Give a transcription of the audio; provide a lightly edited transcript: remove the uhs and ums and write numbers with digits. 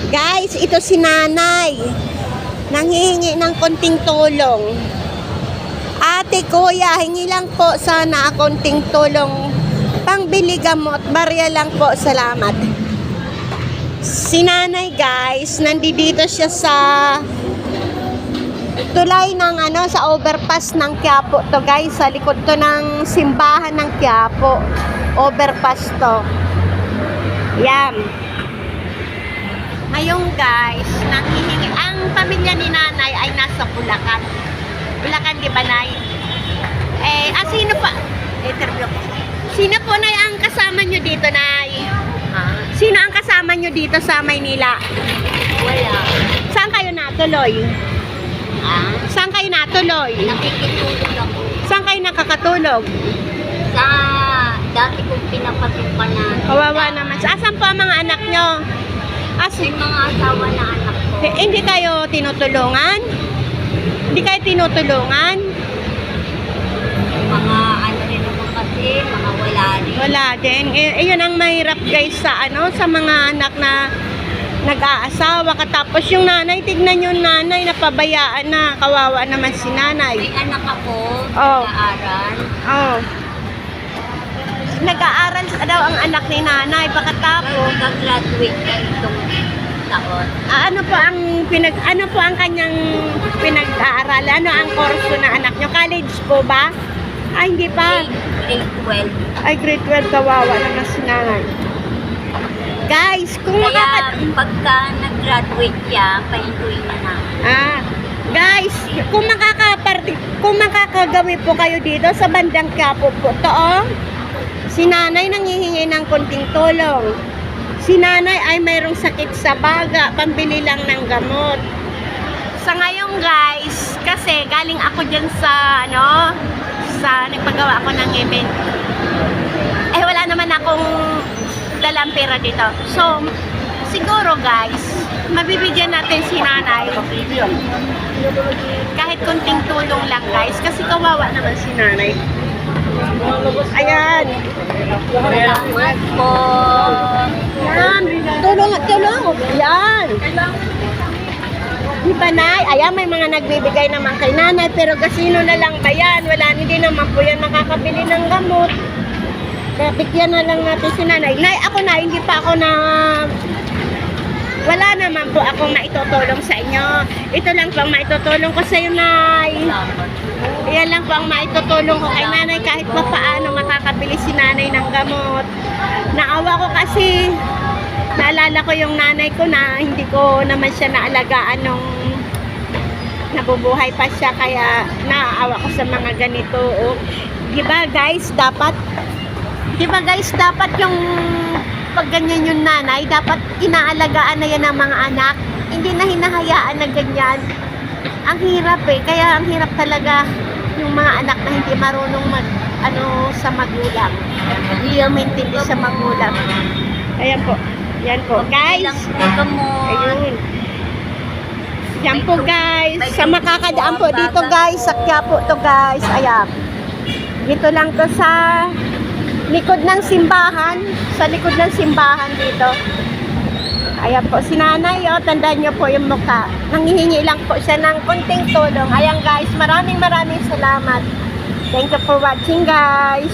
Guys, ito si nanay. Nanghihingi ng konting tulong. Ate, kuya, hingi lang po sana konting tulong. Pangbili gamot, barya lang po, salamat. Si nanay guys, nandito siya sa tulay ng sa overpass ng Quiapo to guys. Sa likod to ng simbahan ng Quiapo. Overpass to. Yan. Ngayon guys, nanghihingi. Ang pamilya ni nanay ay nasa Bulacan. Bulacan, di ba, Nay? Sino pa? Interview ko. Sino po, Nay, ang kasama nyo dito, Nay? Sino ang kasama nyo dito sa Maynila? Wala. Saan kayo natuloy? Saan kayo natuloy? Nakikitulog ako. Saan kayo nakakatulog? Sa dati kong pinapatukan na. Kawawa naman. Asan po ang mga anak nyo? May mga asawa na anak ko. Hindi kayo tinutulungan? Hindi kayo tinutulungan? Mga ano rin naman kasi, mga wala rin. Wala din. Yun ang mahirap guys sa sa mga anak na nag-aasawa. Katapos yung nanay, tignan yung nanay, napabayaan na. Kawawa naman si nanay. May anak ako, Oh. nag-aaral. Oh. Nag-aaral daw ang anak ni nanay. Pagkatapos, Nag-graduate na itong taon. ano po ang kanyang pinag-aaral? Ano ang kurso na anak nyo? College po ba? Ay, hindi pa. Grade 12. Ay, grade 12, kawawa naman si nanay. Guys, kung Kaya pagka nag-graduate siya, pahintuin na namin. Guys, kung makakagawi po kayo dito sa bandang Quiapo po to, si nanay nanghihingi ng konting tulong. Si nanay ay mayroong sakit sa baga, pambili lang ng gamot. Sa ngayon guys, kasi galing ako dyan sa nagpagawa ako ng event. Wala naman akong dalang pera dito. So, siguro guys, mabibigyan natin si nanay. Kahit konting tulong lang guys, kasi kawawa naman si nanay. Ayan. Salamat po. Yan. Tulong. Yan. Di ba, Nay? Ayan, may mga nagbibigay naman kay nanay, pero gasino na lang ba yan? Wala, hindi naman po yan makakabili ng gamot. Kaya bigyan na lang natin si nanay. Nay, ako na, hindi pa ako na... Wala naman po akong maitutulong sa inyo. Ito lang po ang maitutulong ko sa iyo, Nay. Iyan lang po ang maitutulong ko kay nanay, kahit pa paano makakabili si nanay ng gamot. Naawa ko kasi naalala ko yung nanay ko na hindi ko naman siya naalagaan nung nabubuhay pa siya, kaya naawa ko sa mga ganito. Diba guys, dapat yung pag ganyan yung nanay, dapat inaalagaan na yan ng mga anak. Hindi na hinahayaan na ganyan. Ang hirap kaya ang hirap talaga yung mga anak na hindi marunong sa magulang. Hindi maintindihan sa magulang. Ayan po. Yan po, guys. Ayun. Yan po, guys. Sa makakadaan po dito, guys. Sa Quiapo to, guys. Ayan. Dito lang to sa likod ng simbahan. Sa likod ng simbahan dito. Ayan po, si nanay, tandaan nyo po yung mukha. Nanghihingi lang po siya ng konting tulong. Ayan guys, maraming salamat. Thank you for watching guys.